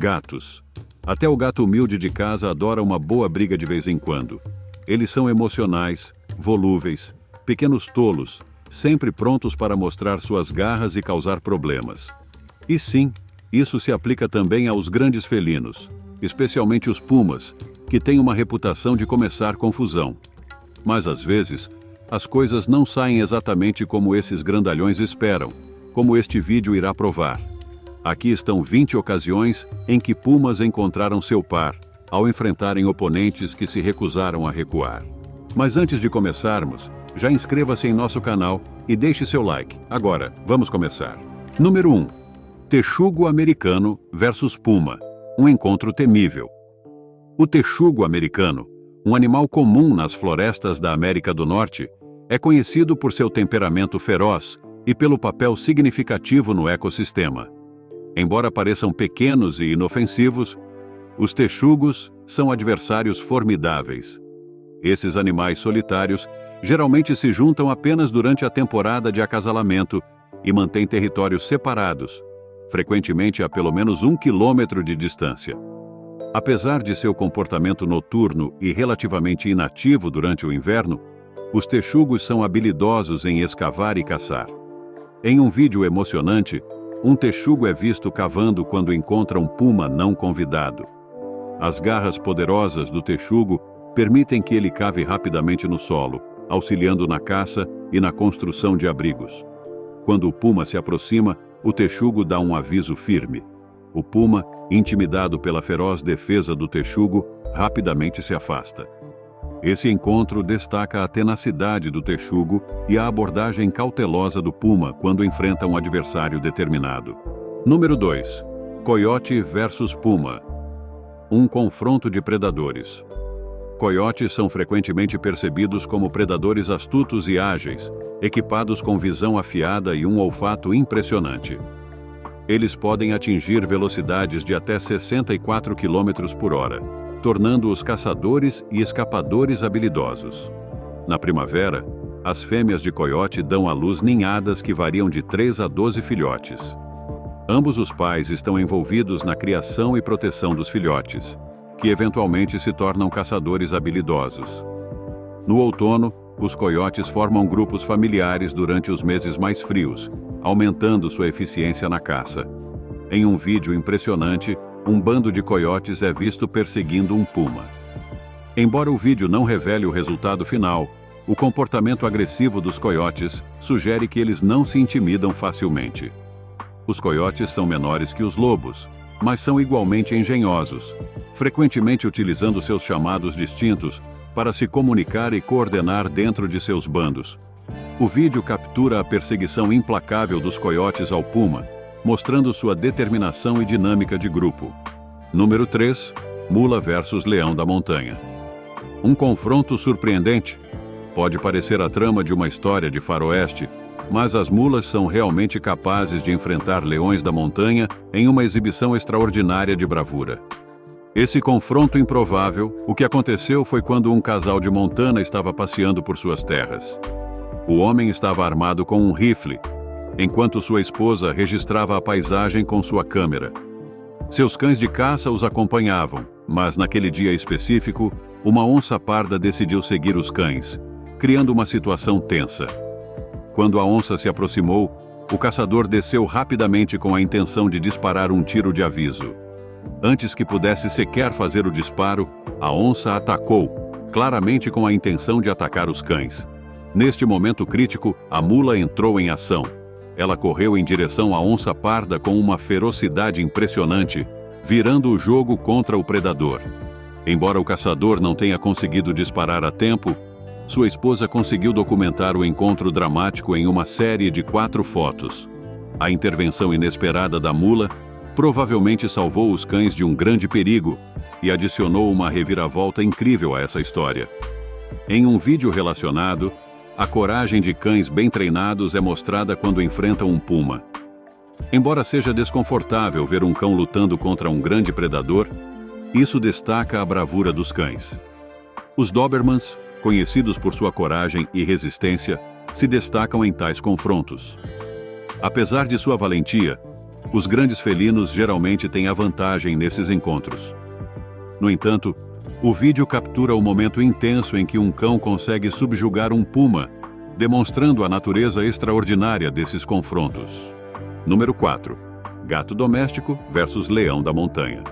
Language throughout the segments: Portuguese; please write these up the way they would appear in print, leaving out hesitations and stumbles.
Gatos. Até o gato humilde de casa adora uma boa briga de vez em quando. Eles são emocionais, volúveis, pequenos tolos, sempre prontos para mostrar suas garras e causar problemas. E sim, isso se aplica também aos grandes felinos, especialmente os pumas, que têm uma reputação de começar confusão. Mas às vezes, as coisas não saem exatamente como esses grandalhões esperam, como este vídeo irá provar. Aqui estão 20 ocasiões em que pumas encontraram seu par, ao enfrentarem oponentes que se recusaram a recuar. Mas antes de começarmos, já inscreva-se em nosso canal e deixe seu like. Agora, vamos começar. Número 1. Texugo americano versus puma. Um encontro temível. O texugo americano, um animal comum nas florestas da América do Norte, é conhecido por seu temperamento feroz e pelo papel significativo no ecossistema. Embora pareçam pequenos e inofensivos, os texugos são adversários formidáveis. Esses animais solitários geralmente se juntam apenas durante a temporada de acasalamento e mantêm territórios separados, frequentemente a pelo menos 1 quilômetro de distância. Apesar de seu comportamento noturno e relativamente inativo durante o inverno, os texugos são habilidosos em escavar e caçar. Em um vídeo emocionante, um texugo é visto cavando quando encontra um puma não convidado. As garras poderosas do texugo permitem que ele cave rapidamente no solo, auxiliando na caça e na construção de abrigos. Quando o puma se aproxima, o texugo dá um aviso firme. O puma, intimidado pela feroz defesa do texugo, rapidamente se afasta. Esse encontro destaca a tenacidade do texugo e a abordagem cautelosa do puma quando enfrenta um adversário determinado. Número 2. Coiote versus puma. Um confronto de predadores. Coiotes são frequentemente percebidos como predadores astutos e ágeis, equipados com visão afiada e um olfato impressionante. Eles podem atingir velocidades de até 64 km por hora, tornando-os caçadores e escapadores habilidosos. Na primavera, as fêmeas de coiote dão à luz ninhadas que variam de 3 a 12 filhotes. Ambos os pais estão envolvidos na criação e proteção dos filhotes, que eventualmente se tornam caçadores habilidosos. No outono, os coiotes formam grupos familiares durante os meses mais frios, aumentando sua eficiência na caça. Em um vídeo impressionante, um bando de coiotes é visto perseguindo um puma. Embora o vídeo não revele o resultado final, o comportamento agressivo dos coiotes sugere que eles não se intimidam facilmente. Os coiotes são menores que os lobos, mas são igualmente engenhosos, frequentemente utilizando seus chamados distintos para se comunicar e coordenar dentro de seus bandos. O vídeo captura a perseguição implacável dos coiotes ao puma, mostrando sua determinação e dinâmica de grupo. Número 3. Mula versus leão da montanha. Um confronto surpreendente. Pode parecer a trama de uma história de faroeste, mas as mulas são realmente capazes de enfrentar leões da montanha em uma exibição extraordinária de bravura. Esse confronto improvável, o que aconteceu foi quando um casal de Montana estava passeando por suas terras. O homem estava armado com um rifle, enquanto sua esposa registrava a paisagem com sua câmera. Seus cães de caça os acompanhavam, mas naquele dia específico, uma onça parda decidiu seguir os cães, criando uma situação tensa. Quando a onça se aproximou, o caçador desceu rapidamente com a intenção de disparar um tiro de aviso. Antes que pudesse sequer fazer o disparo, a onça atacou, claramente com a intenção de atacar os cães. Neste momento crítico, a mula entrou em ação. Ela correu em direção à onça parda com uma ferocidade impressionante, virando o jogo contra o predador. Embora o caçador não tenha conseguido disparar a tempo, sua esposa conseguiu documentar o encontro dramático em uma série de 4 fotos. A intervenção inesperada da mula provavelmente salvou os cães de um grande perigo e adicionou uma reviravolta incrível a essa história. Em um vídeo relacionado, a coragem de cães bem treinados é mostrada quando enfrentam um puma. Embora seja desconfortável ver um cão lutando contra um grande predador, isso destaca a bravura dos cães. Os Dobermans, conhecidos por sua coragem e resistência, se destacam em tais confrontos. Apesar de sua valentia, Os grandes felinos geralmente têm a vantagem nesses encontros. No entanto, o vídeo captura o momento intenso em que um cão consegue subjugar um puma, demonstrando a natureza extraordinária desses confrontos. Número 4. Gato doméstico versus leão da montanha.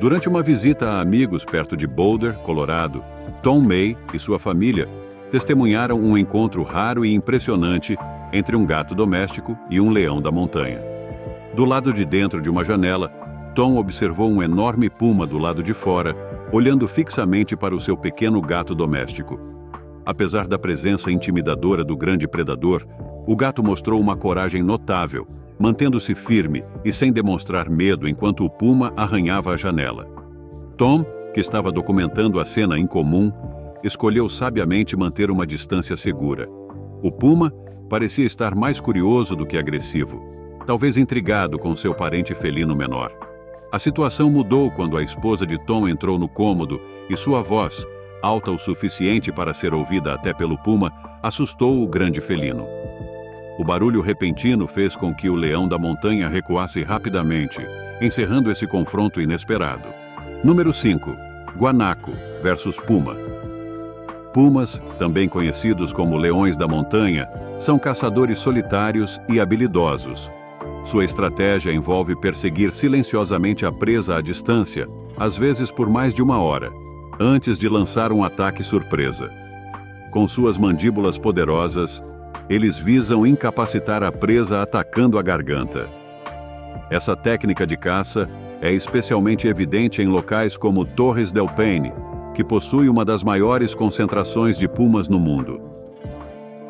Durante uma visita a amigos perto de Boulder, Colorado, Tom May e sua família testemunharam um encontro raro e impressionante entre um gato doméstico e um leão da montanha. Do lado de dentro de uma janela, Tom observou um enorme puma do lado de fora, olhando fixamente para o seu pequeno gato doméstico. Apesar da presença intimidadora do grande predador, o gato mostrou uma coragem notável, mantendo-se firme e sem demonstrar medo enquanto o puma arranhava a janela. Tom, que estava documentando a cena incomum, escolheu sabiamente manter uma distância segura. O puma parecia estar mais curioso do que agressivo, talvez intrigado com seu parente felino menor. A situação mudou quando a esposa de Tom entrou no cômodo e sua voz, alta o suficiente para ser ouvida até pelo puma, assustou o grande felino. O barulho repentino fez com que o leão da montanha recuasse rapidamente, encerrando esse confronto inesperado. Número 5. Guanaco versus puma. Pumas, também conhecidos como leões da montanha, são caçadores solitários e habilidosos. Sua estratégia envolve perseguir silenciosamente a presa à distância, às vezes por mais de uma hora, antes de lançar um ataque surpresa. Com suas mandíbulas poderosas, eles visam incapacitar a presa atacando a garganta. Essa técnica de caça é especialmente evidente em locais como Torres del Paine, que possui uma das maiores concentrações de pumas no mundo.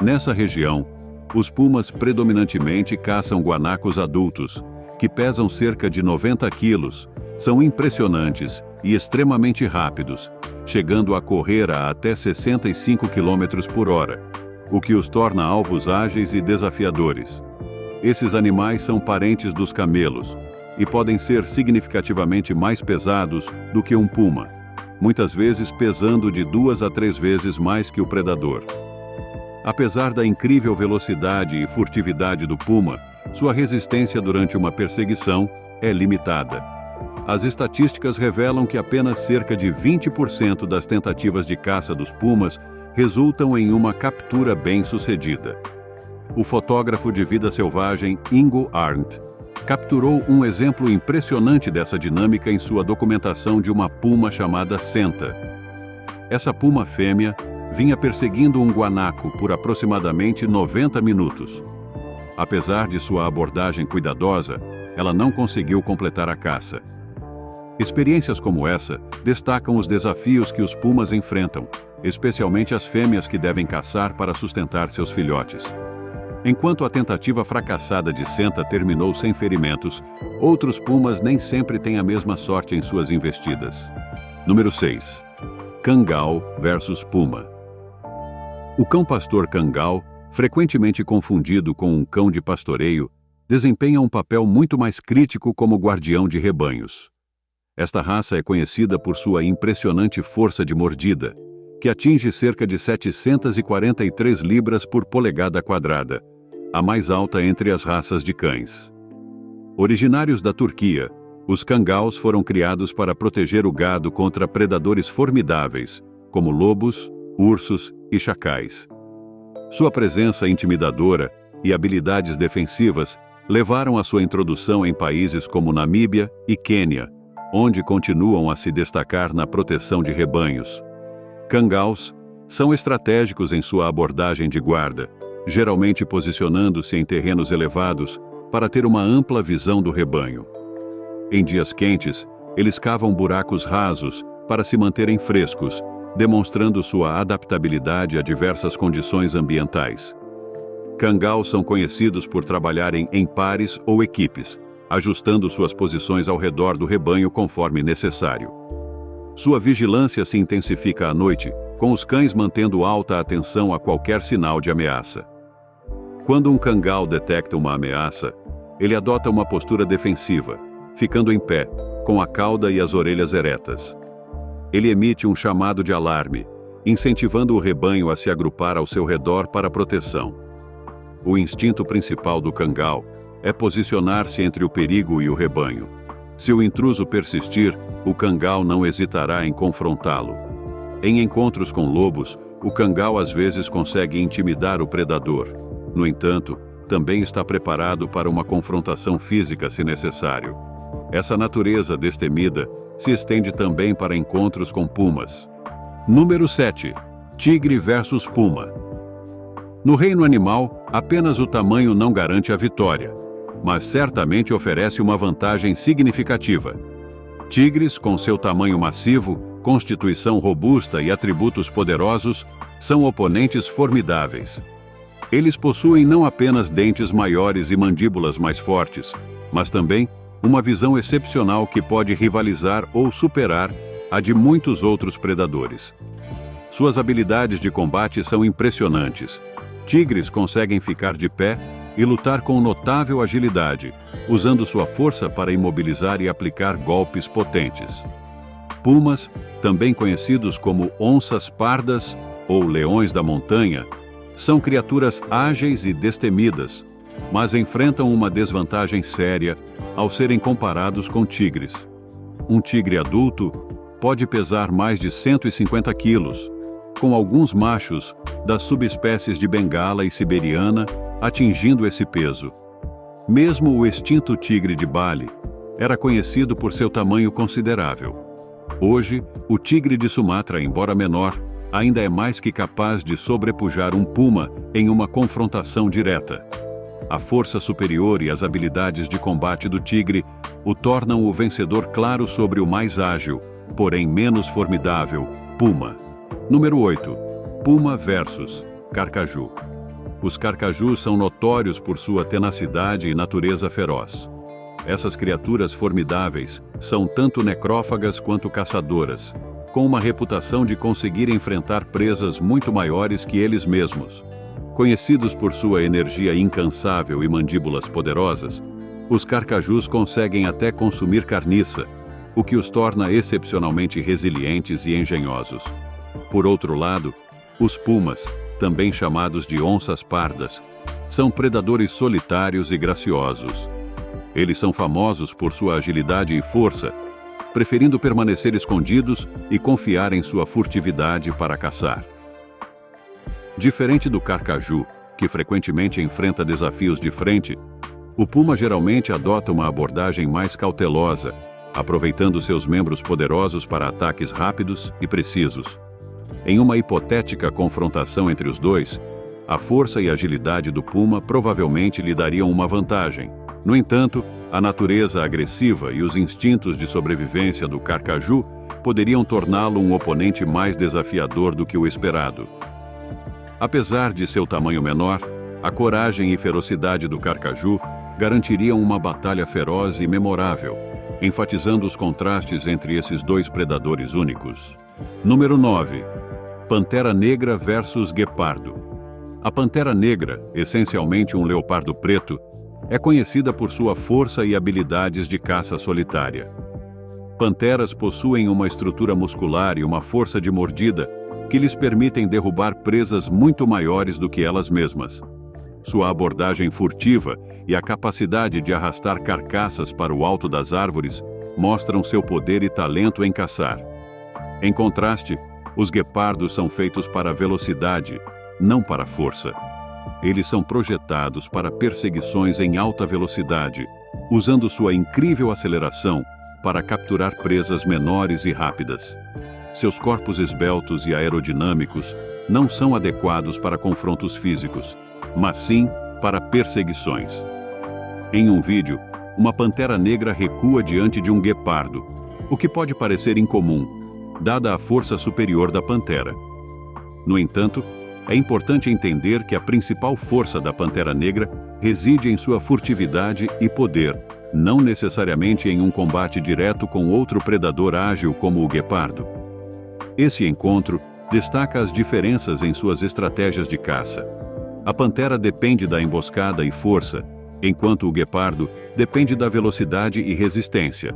Nessa região, os pumas predominantemente caçam guanacos adultos, que pesam cerca de 90 quilos, são impressionantes e extremamente rápidos, chegando a correr a até 65 km por hora, o que os torna alvos ágeis e desafiadores. Esses animais são parentes dos camelos e podem ser significativamente mais pesados do que um puma, muitas vezes pesando de 2 a 3 vezes mais que o predador. Apesar da incrível velocidade e furtividade do puma, sua resistência durante uma perseguição é limitada. As estatísticas revelam que apenas cerca de 20% das tentativas de caça dos pumas resultam em uma captura bem-sucedida. O fotógrafo de vida selvagem Ingo Arndt capturou um exemplo impressionante dessa dinâmica em sua documentação de uma puma chamada Senta. Essa puma fêmea vinha perseguindo um guanaco por aproximadamente 90 minutos. Apesar de sua abordagem cuidadosa, ela não conseguiu completar a caça. Experiências como essa destacam os desafios que os pumas enfrentam, especialmente as fêmeas que devem caçar para sustentar seus filhotes. Enquanto a tentativa fracassada de Senta terminou sem ferimentos, outros pumas nem sempre têm a mesma sorte em suas investidas. Número 6. Cangal versus puma. O cão-pastor cangal, frequentemente confundido com um cão de pastoreio, desempenha um papel muito mais crítico como guardião de rebanhos. Esta raça é conhecida por sua impressionante força de mordida, que atinge cerca de 743 libras por polegada quadrada, a mais alta entre as raças de cães. Originários da Turquia, os cangaus foram criados para proteger o gado contra predadores formidáveis, como lobos, ursos e chacais. Sua presença intimidadora e habilidades defensivas levaram à sua introdução em países como Namíbia e Quênia, onde continuam a se destacar na proteção de rebanhos. Cangaus são estratégicos em sua abordagem de guarda, geralmente posicionando-se em terrenos elevados para ter uma ampla visão do rebanho. Em dias quentes, eles cavam buracos rasos para se manterem frescos, demonstrando sua adaptabilidade a diversas condições ambientais. Cangaus são conhecidos por trabalharem em pares ou equipes, ajustando suas posições ao redor do rebanho conforme necessário. Sua vigilância se intensifica à noite, com os cães mantendo alta atenção a qualquer sinal de ameaça. Quando um cangal detecta uma ameaça, ele adota uma postura defensiva, ficando em pé, com a cauda e as orelhas eretas. Ele emite um chamado de alarme, incentivando o rebanho a se agrupar ao seu redor para proteção. O instinto principal do cangal é posicionar-se entre o perigo e o rebanho. Se o intruso persistir, o cangal não hesitará em confrontá-lo. Em encontros com lobos, o cangal às vezes consegue intimidar o predador. No entanto, também está preparado para uma confrontação física se necessário. Essa natureza destemida se estende também para encontros com pumas. Número 7. Tigre versus puma. No reino animal, apenas o tamanho não garante a vitória, mas certamente oferece uma vantagem significativa. Tigres, com seu tamanho massivo, constituição robusta e atributos poderosos, são oponentes formidáveis. Eles possuem não apenas dentes maiores e mandíbulas mais fortes, mas também uma visão excepcional que pode rivalizar ou superar a de muitos outros predadores. Suas habilidades de combate são impressionantes. Tigres conseguem ficar de pé e lutar com notável agilidade, usando sua força para imobilizar e aplicar golpes potentes. Pumas, também conhecidos como onças pardas ou leões da montanha, são criaturas ágeis e destemidas, mas enfrentam uma desvantagem séria ao serem comparados com tigres. Um tigre adulto pode pesar mais de 150 quilos, com alguns machos das subespécies de bengala e siberiana atingindo esse peso. Mesmo o extinto tigre de Bali era conhecido por seu tamanho considerável. Hoje, o tigre de Sumatra, embora menor, ainda é mais que capaz de sobrepujar um puma em uma confrontação direta. A força superior e as habilidades de combate do tigre o tornam o vencedor claro sobre o mais ágil, porém menos formidável, puma. Número 8. Puma versus carcaju. Os carcajus são notórios por sua tenacidade e natureza feroz. Essas criaturas formidáveis são tanto necrófagas quanto caçadoras, com uma reputação de conseguir enfrentar presas muito maiores que eles mesmos. Conhecidos por sua energia incansável e mandíbulas poderosas, os carcajus conseguem até consumir carniça, o que os torna excepcionalmente resilientes e engenhosos. Por outro lado, os pumas, também chamados de onças pardas, são predadores solitários e graciosos. Eles são famosos por sua agilidade e força, preferindo permanecer escondidos e confiar em sua furtividade para caçar. Diferente do carcaju, que frequentemente enfrenta desafios de frente, o puma geralmente adota uma abordagem mais cautelosa, aproveitando seus membros poderosos para ataques rápidos e precisos. Em uma hipotética confrontação entre os dois, a força e agilidade do puma provavelmente lhe dariam uma vantagem. No entanto, a natureza agressiva e os instintos de sobrevivência do carcaju poderiam torná-lo um oponente mais desafiador do que o esperado. Apesar de seu tamanho menor, a coragem e ferocidade do carcaju garantiriam uma batalha feroz e memorável, enfatizando os contrastes entre esses dois predadores únicos. Número 9. Pantera negra versus guepardo. A pantera negra, essencialmente um leopardo preto, é conhecida por sua força e habilidades de caça solitária. Panteras possuem uma estrutura muscular e uma força de mordida que lhes permitem derrubar presas muito maiores do que elas mesmas. Sua abordagem furtiva e a capacidade de arrastar carcaças para o alto das árvores mostram seu poder e talento em caçar. Em contraste, os guepardos são feitos para velocidade, não para força. Eles são projetados para perseguições em alta velocidade, usando sua incrível aceleração para capturar presas menores e rápidas. Seus corpos esbeltos e aerodinâmicos não são adequados para confrontos físicos, mas sim para perseguições. Em um vídeo, uma pantera negra recua diante de um guepardo, o que pode parecer incomum, dada a força superior da pantera. No entanto, é importante entender que a principal força da pantera negra reside em sua furtividade e poder, não necessariamente em um combate direto com outro predador ágil como o guepardo. Esse encontro destaca as diferenças em suas estratégias de caça. A pantera depende da emboscada e força, enquanto o guepardo depende da velocidade e resistência.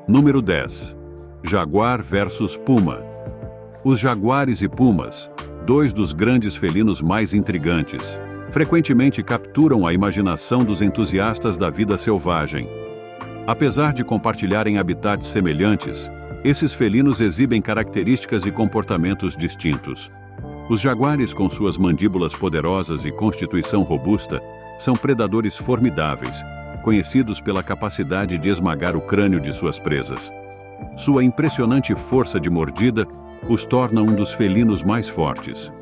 Número 10. Jaguar versus puma. Os jaguares e pumas, dois dos grandes felinos mais intrigantes, frequentemente capturam a imaginação dos entusiastas da vida selvagem. Apesar de compartilharem habitats semelhantes, esses felinos exibem características e comportamentos distintos. Os jaguares, com suas mandíbulas poderosas e constituição robusta, são predadores formidáveis, conhecidos pela capacidade de esmagar o crânio de suas presas. Sua impressionante força de mordida os torna um dos felinos mais fortes.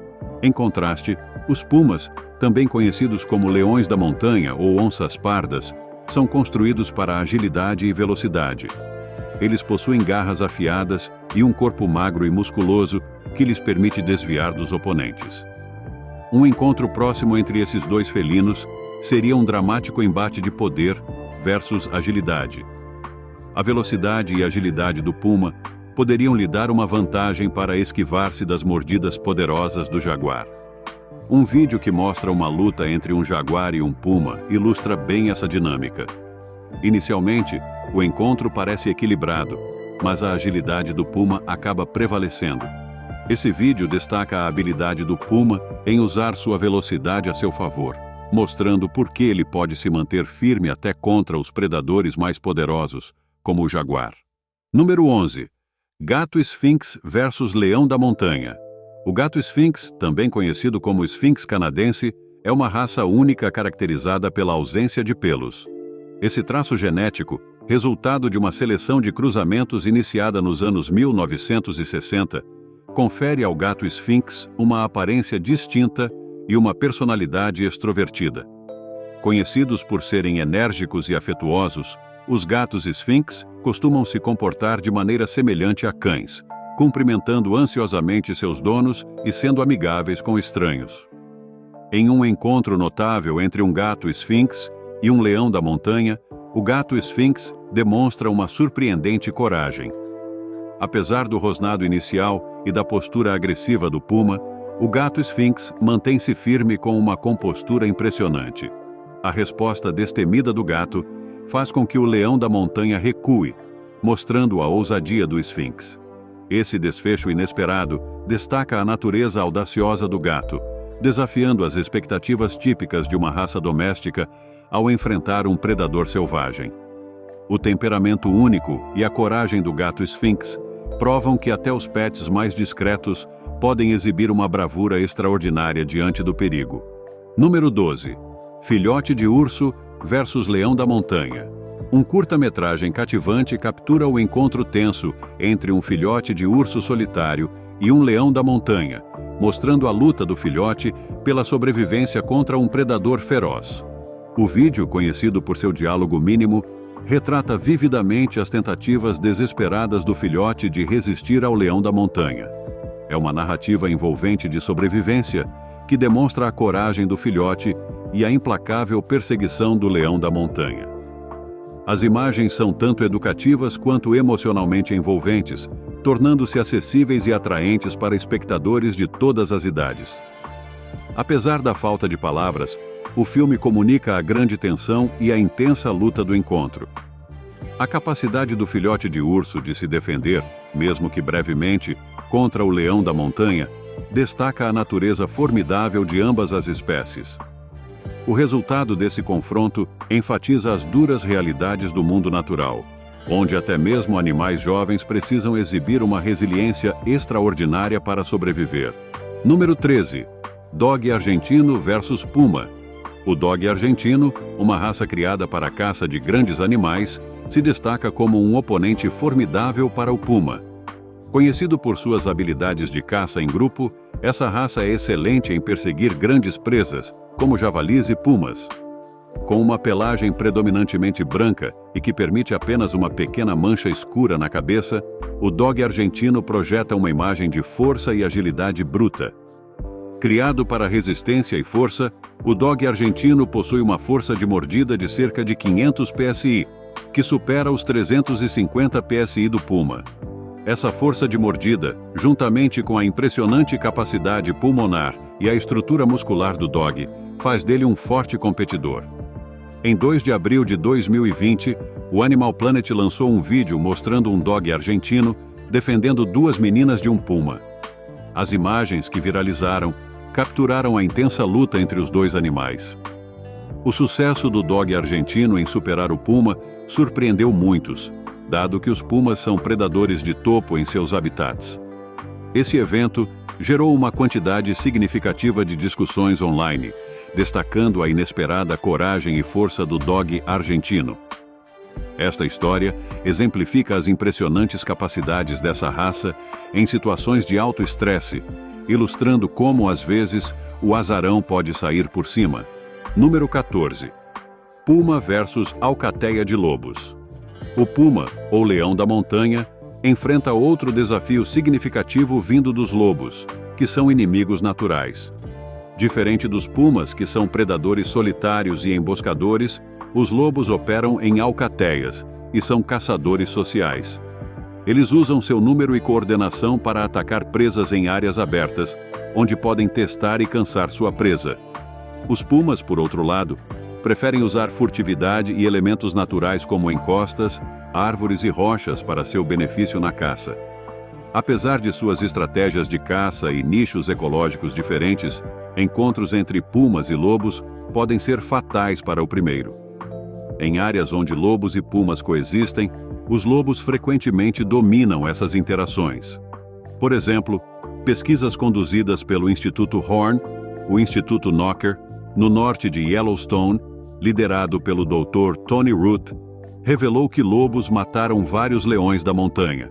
Em contraste, os pumas, também conhecidos como leões da montanha ou onças pardas, são construídos para agilidade e velocidade. Eles possuem garras afiadas e um corpo magro e musculoso que lhes permite desviar dos oponentes. Um encontro próximo entre esses dois felinos seria um dramático embate de poder versus agilidade. A velocidade e agilidade do puma poderiam lhe dar uma vantagem para esquivar-se das mordidas poderosas do jaguar. Um vídeo que mostra uma luta entre um jaguar e um puma ilustra bem essa dinâmica. Inicialmente, o encontro parece equilibrado, mas a agilidade do puma acaba prevalecendo. Esse vídeo destaca a habilidade do puma em usar sua velocidade a seu favor, mostrando por que ele pode se manter firme até contra os predadores mais poderosos, como o jaguar. Número 11. Gato esfinx versus leão da montanha. O gato esfinx, também conhecido como esfinx canadense, é uma raça única caracterizada pela ausência de pelos. Esse traço genético, resultado de uma seleção de cruzamentos iniciada nos anos 1960, confere ao gato esfinx uma aparência distinta e uma personalidade extrovertida. Conhecidos por serem enérgicos e afetuosos, os gatos esfinx costumam se comportar de maneira semelhante a cães, cumprimentando ansiosamente seus donos e sendo amigáveis com estranhos. Em um encontro notável entre um gato esfinx e um leão da montanha, o gato esfinx demonstra uma surpreendente coragem. Apesar do rosnado inicial e da postura agressiva do puma, o gato esfinx mantém-se firme com uma compostura impressionante. A resposta destemida do gato faz com que o leão da montanha recue, mostrando a ousadia do esfinx. Esse desfecho inesperado destaca a natureza audaciosa do gato, desafiando as expectativas típicas de uma raça doméstica ao enfrentar um predador selvagem. O temperamento único e a coragem do gato esfinx provam que até os pets mais discretos podem exibir uma bravura extraordinária diante do perigo. Número 12. Filhote de urso versus leão da montanha. Um curta-metragem cativante captura o encontro tenso entre um filhote de urso solitário e um leão da montanha, mostrando a luta do filhote pela sobrevivência contra um predador feroz. O vídeo, conhecido por seu diálogo mínimo, retrata vividamente as tentativas desesperadas do filhote de resistir ao leão da montanha. É uma narrativa envolvente de sobrevivência que demonstra a coragem do filhote e a implacável perseguição do leão da montanha. As imagens são tanto educativas quanto emocionalmente envolventes, tornando-se acessíveis e atraentes para espectadores de todas as idades. Apesar da falta de palavras, o filme comunica a grande tensão e a intensa luta do encontro. A capacidade do filhote de urso de se defender, mesmo que brevemente, contra o leão da montanha, destaca a natureza formidável de ambas as espécies. O resultado desse confronto enfatiza as duras realidades do mundo natural, onde até mesmo animais jovens precisam exibir uma resiliência extraordinária para sobreviver. Número 13. Dog argentino versus puma. O dog argentino, uma raça criada para a caça de grandes animais, se destaca como um oponente formidável para o puma. Conhecido por suas habilidades de caça em grupo, essa raça é excelente em perseguir grandes presas, como javalis e pumas. Com uma pelagem predominantemente branca e que permite apenas uma pequena mancha escura na cabeça, o dog argentino projeta uma imagem de força e agilidade bruta. Criado para resistência e força, o dog argentino possui uma força de mordida de cerca de 500 psi, que supera os 350 psi do puma. Essa força de mordida, juntamente com a impressionante capacidade pulmonar e a estrutura muscular do dog, faz dele um forte competidor. Em 2 de abril de 2020, o Animal Planet lançou um vídeo mostrando um dog argentino defendendo 2 meninas de um puma. As imagens que viralizaram capturaram a intensa luta entre os dois animais. O sucesso do dog argentino em superar o puma surpreendeu muitos, dado que os pumas são predadores de topo em seus habitats. Esse evento gerou uma quantidade significativa de discussões online, destacando a inesperada coragem e força do dog argentino. Esta história exemplifica as impressionantes capacidades dessa raça em situações de alto estresse, ilustrando como, às vezes, o azarão pode sair por cima. Número 14. Puma versus alcateia de lobos. O puma, ou leão da montanha, enfrenta outro desafio significativo vindo dos lobos, que são inimigos naturais. Diferente dos pumas, que são predadores solitários e emboscadores, os lobos operam em alcateias e são caçadores sociais. Eles usam seu número e coordenação para atacar presas em áreas abertas, onde podem testar e caçar sua presa. Os pumas, por outro lado, preferem usar furtividade e elementos naturais como encostas, árvores e rochas para seu benefício na caça. Apesar de suas estratégias de caça e nichos ecológicos diferentes, encontros entre pumas e lobos podem ser fatais para o primeiro. Em áreas onde lobos e pumas coexistem, os lobos frequentemente dominam essas interações. Por exemplo, pesquisas conduzidas pelo Instituto Horn, o Instituto Knocker, no norte de Yellowstone, liderado pelo Dr. Tony Root, revelou que lobos mataram vários leões da montanha.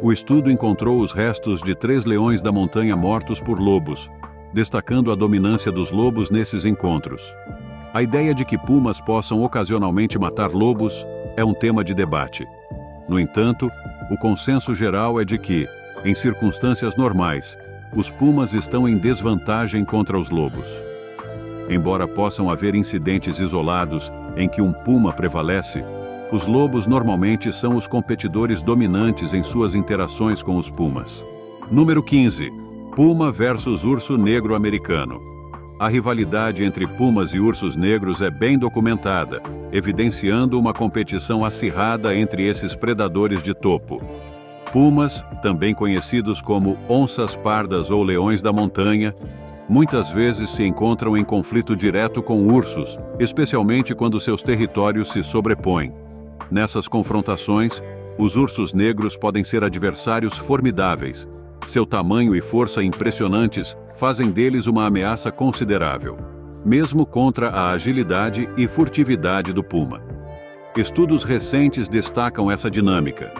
O estudo encontrou os restos de 3 leões da montanha mortos por lobos, destacando a dominância dos lobos nesses encontros. A ideia de que pumas possam ocasionalmente matar lobos é um tema de debate. No entanto, o consenso geral é de que, em circunstâncias normais, os pumas estão em desvantagem contra os lobos. Embora possam haver incidentes isolados em que um puma prevalece, os lobos normalmente são os competidores dominantes em suas interações com os pumas. Número 15. Puma versus urso negro americano. A rivalidade entre pumas e ursos negros é bem documentada, evidenciando uma competição acirrada entre esses predadores de topo. Pumas, também conhecidos como onças pardas ou leões da montanha, muitas vezes se encontram em conflito direto com ursos, especialmente quando seus territórios se sobrepõem. Nessas confrontações, os ursos negros podem ser adversários formidáveis. Seu tamanho e força impressionantes fazem deles uma ameaça considerável, mesmo contra a agilidade e furtividade do puma. Estudos recentes destacam essa dinâmica.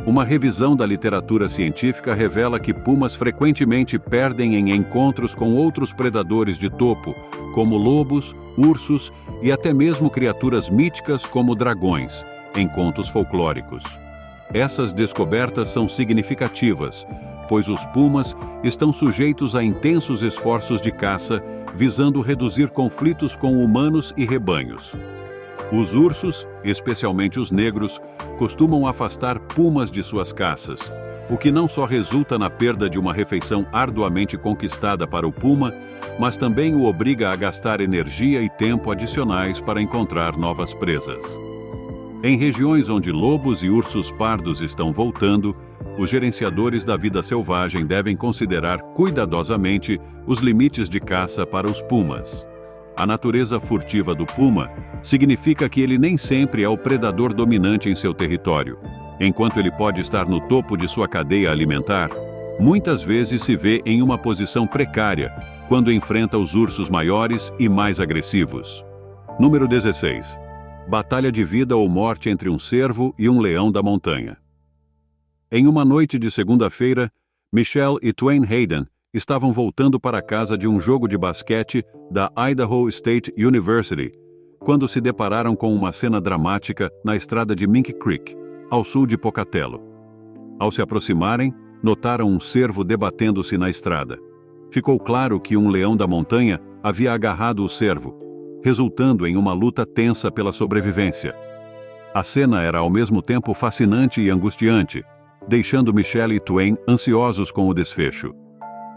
Uma revisão da literatura científica revela que pumas frequentemente perdem em encontros com outros predadores de topo, como lobos, ursos e até mesmo criaturas míticas como dragões, em contos folclóricos. Essas descobertas são significativas, pois os pumas estão sujeitos a intensos esforços de caça, visando reduzir conflitos com humanos e rebanhos. Os ursos, especialmente os negros, costumam afastar pumas de suas caças, o que não só resulta na perda de uma refeição arduamente conquistada para o puma, mas também o obriga a gastar energia e tempo adicionais para encontrar novas presas. Em regiões onde lobos e ursos pardos estão voltando, os gerenciadores da vida selvagem devem considerar cuidadosamente os limites de caça para os pumas. A natureza furtiva do puma significa que ele nem sempre é o predador dominante em seu território. Enquanto ele pode estar no topo de sua cadeia alimentar, muitas vezes se vê em uma posição precária quando enfrenta os ursos maiores e mais agressivos. Número 16. Batalha de vida ou morte entre um cervo e um leão da montanha. Em uma noite de segunda-feira, Michelle e Twain Hayden estavam voltando para casa de um jogo de basquete da Idaho State University, quando se depararam com uma cena dramática na estrada de Mink Creek, ao sul de Pocatello. Ao se aproximarem, notaram um cervo debatendo-se na estrada. Ficou claro que um leão da montanha havia agarrado o cervo, resultando em uma luta tensa pela sobrevivência. A cena era ao mesmo tempo fascinante e angustiante, deixando Michelle e Twain ansiosos com o desfecho.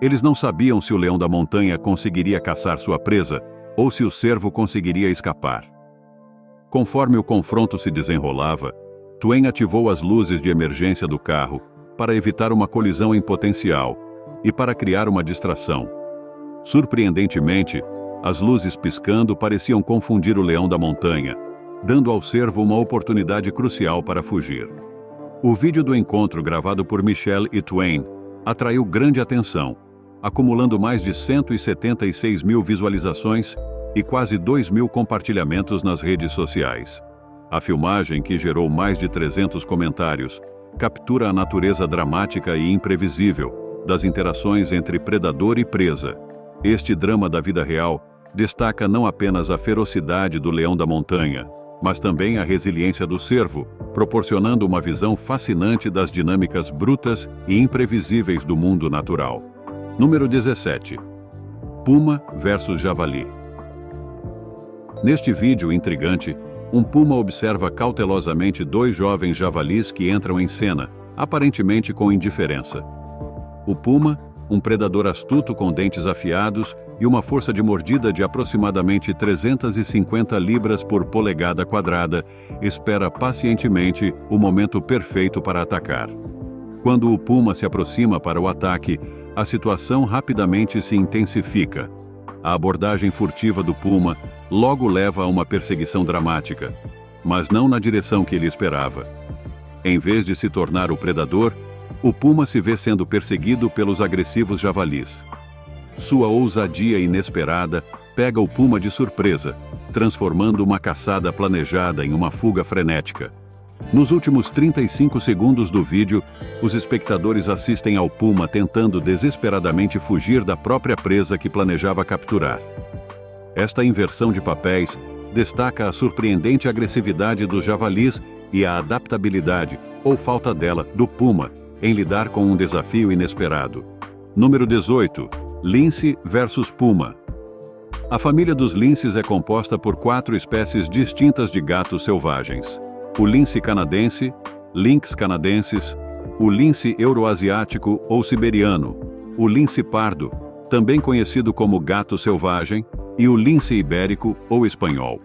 Eles não sabiam se o leão da montanha conseguiria caçar sua presa ou se o cervo conseguiria escapar. Conforme o confronto se desenrolava, Twain ativou as luzes de emergência do carro para evitar uma colisão em potencial e para criar uma distração. Surpreendentemente, as luzes piscando pareciam confundir o leão da montanha, dando ao cervo uma oportunidade crucial para fugir. O vídeo do encontro gravado por Michelle e Twain atraiu grande atenção, acumulando mais de 176 mil visualizações e quase 2.000 compartilhamentos nas redes sociais. A filmagem, que gerou mais de 300 comentários, captura a natureza dramática e imprevisível das interações entre predador e presa. Este drama da vida real destaca não apenas a ferocidade do leão da montanha, mas também a resiliência do cervo, proporcionando uma visão fascinante das dinâmicas brutas e imprevisíveis do mundo natural. Número 17. Puma versus javali. Neste vídeo intrigante, um puma observa cautelosamente dois jovens javalis que entram em cena, aparentemente com indiferença. O puma, um predador astuto com dentes afiados e uma força de mordida de aproximadamente 350 libras por polegada quadrada, espera pacientemente o momento perfeito para atacar. Quando o puma se aproxima para o ataque, a situação rapidamente se intensifica. A abordagem furtiva do puma logo leva a uma perseguição dramática, mas não na direção que ele esperava. Em vez de se tornar o predador, o puma se vê sendo perseguido pelos agressivos javalis. Sua ousadia inesperada pega o puma de surpresa, transformando uma caçada planejada em uma fuga frenética. Nos últimos 35 segundos do vídeo, os espectadores assistem ao puma tentando desesperadamente fugir da própria presa que planejava capturar. Esta inversão de papéis destaca a surpreendente agressividade dos javalis e a adaptabilidade, ou falta dela, do puma em lidar com um desafio inesperado. Número 18. Lince versus puma. A família dos linces é composta por 4 espécies distintas de gatos selvagens: o lince canadense, lynx canadensis, o lince euroasiático ou siberiano, o lince pardo, também conhecido como gato selvagem, e o lince ibérico ou espanhol.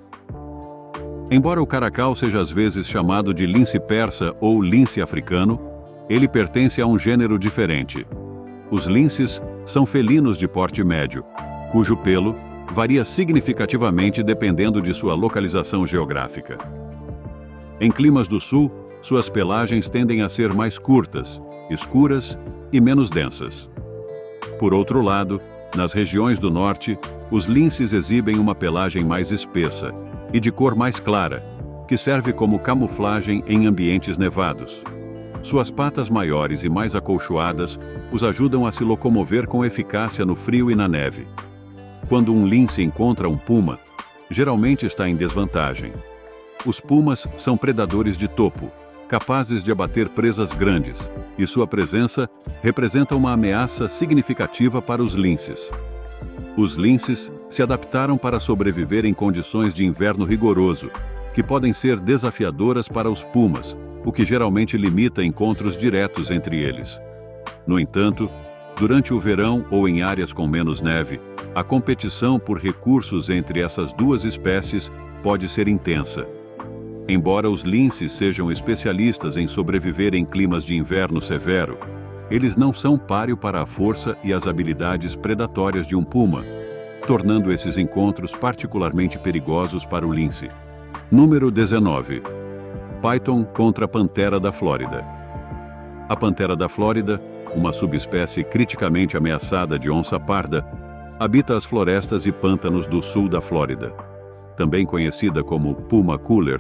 Embora o caracal seja às vezes chamado de lince persa ou lince africano, ele pertence a um gênero diferente. Os linces são felinos de porte médio, cujo pelo varia significativamente dependendo de sua localização geográfica. Em climas do sul, suas pelagens tendem a ser mais curtas, escuras e menos densas. Por outro lado, nas regiões do norte, os linces exibem uma pelagem mais espessa e de cor mais clara, que serve como camuflagem em ambientes nevados. Suas patas maiores e mais acolchoadas os ajudam a se locomover com eficácia no frio e na neve. Quando um lince encontra um puma, geralmente está em desvantagem. Os pumas são predadores de topo, capazes de abater presas grandes, e sua presença representa uma ameaça significativa para os linces. Os linces se adaptaram para sobreviver em condições de inverno rigoroso, que podem ser desafiadoras para os pumas, o que geralmente limita encontros diretos entre eles. No entanto, durante o verão ou em áreas com menos neve, a competição por recursos entre essas duas espécies pode ser intensa. Embora os linces sejam especialistas em sobreviver em climas de inverno severo, eles não são páreo para a força e as habilidades predatórias de um puma, tornando esses encontros particularmente perigosos para o lince. Número 19. Python contra a pantera da Flórida. A pantera da Flórida, uma subespécie criticamente ameaçada de onça parda, habita as florestas e pântanos do sul da Flórida. Também conhecida como puma cooler,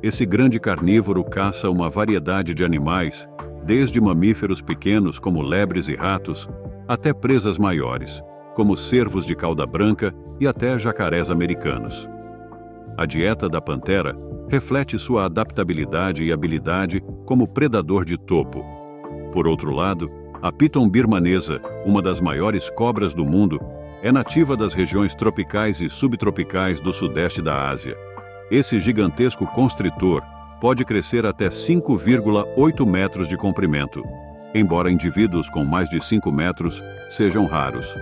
esse grande carnívoro caça uma variedade de animais, desde mamíferos pequenos como lebres e ratos, até presas maiores, como cervos de cauda branca e até jacarés americanos. A dieta da pantera reflete sua adaptabilidade e habilidade como predador de topo. Por outro lado, a piton birmanesa, uma das maiores cobras do mundo, é nativa das regiões tropicais e subtropicais do sudeste da Ásia. Esse gigantesco constritor pode crescer até 5,8 metros de comprimento, embora indivíduos com mais de 5 metros sejam raros.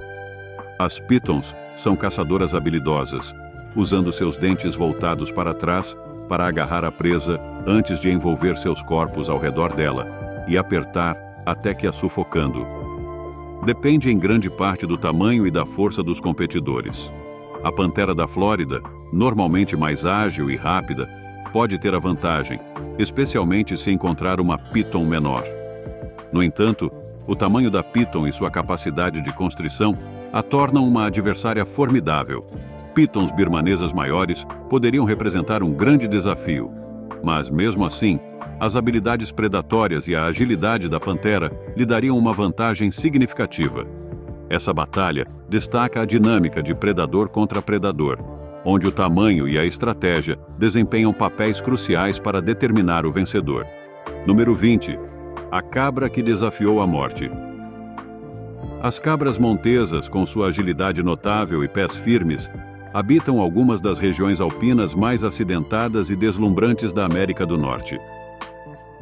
As pitons são caçadoras habilidosas, usando seus dentes voltados para trás para agarrar a presa antes de envolver seus corpos ao redor dela e apertar até que a sufocando. depende em grande parte do tamanho e da força dos competidores. A pantera da Flórida, normalmente mais ágil e rápida, pode ter a vantagem, especialmente se encontrar uma piton menor. No entanto, o tamanho da piton e sua capacidade de constrição a tornam uma adversária formidável. Pitons birmanesas maiores poderiam representar um grande desafio, mas mesmo assim, as habilidades predatórias e a agilidade da pantera lhe dariam uma vantagem significativa. Essa batalha destaca a dinâmica de predador contra predador, onde o tamanho e a estratégia desempenham papéis cruciais para determinar o vencedor. Número 20. A cabra que desafiou a morte. As cabras montesas, com sua agilidade notável e pés firmes, habitam algumas das regiões alpinas mais acidentadas e deslumbrantes da América do Norte.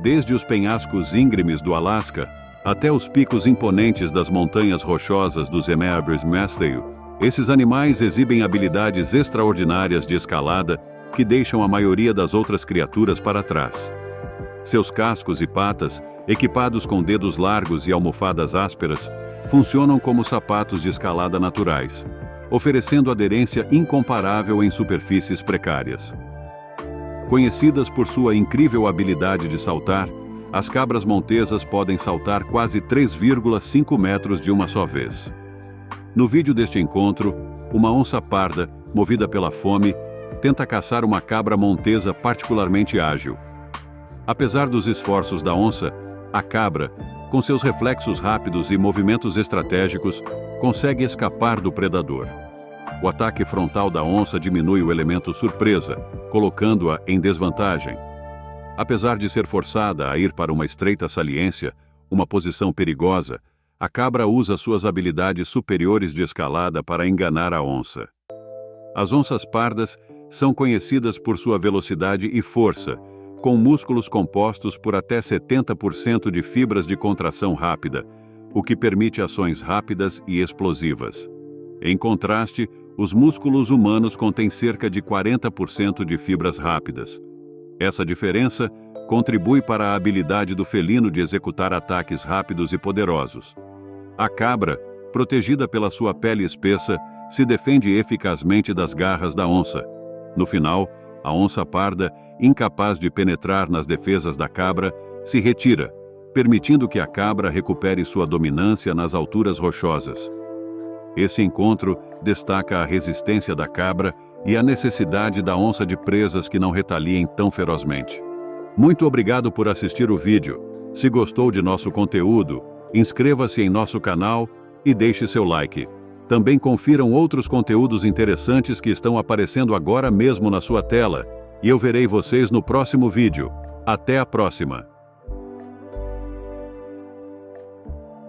Desde os penhascos íngremes do Alasca até os picos imponentes das montanhas rochosas dos Emeritus Mastale, esses animais exibem habilidades extraordinárias de escalada que deixam a maioria das outras criaturas para trás. Seus cascos e patas, equipados com dedos largos e almofadas ásperas, funcionam como sapatos de escalada naturais, oferecendo aderência incomparável em superfícies precárias. Conhecidas por sua incrível habilidade de saltar, as cabras montesas podem saltar quase 3,5 metros de uma só vez. No vídeo deste encontro, uma onça parda, movida pela fome, tenta caçar uma cabra montesa particularmente ágil. Apesar dos esforços da onça, a cabra, com seus reflexos rápidos e movimentos estratégicos, consegue escapar do predador. O ataque frontal da onça diminui o elemento surpresa, colocando-a em desvantagem. Apesar de ser forçada a ir para uma estreita saliência, uma posição perigosa, a cabra usa suas habilidades superiores de escalada para enganar a onça. As onças pardas são conhecidas por sua velocidade e força, com músculos compostos por até 70% de fibras de contração rápida, o que permite ações rápidas e explosivas. Em contraste, os músculos humanos contêm cerca de 40% de fibras rápidas. Essa diferença contribui para a habilidade do felino de executar ataques rápidos e poderosos. A cabra, protegida pela sua pele espessa, se defende eficazmente das garras da onça. No final, a onça parda, incapaz de penetrar nas defesas da cabra, se retira, permitindo que a cabra recupere sua dominância nas alturas rochosas. Esse encontro destaca a resistência da cabra e a necessidade da onça de presas que não retaliem tão ferozmente. Muito obrigado por assistir o vídeo. Se gostou de nosso conteúdo, inscreva-se em nosso canal e deixe seu like. Também confiram outros conteúdos interessantes que estão aparecendo agora mesmo na sua tela, e eu verei vocês no próximo vídeo. Até a próxima!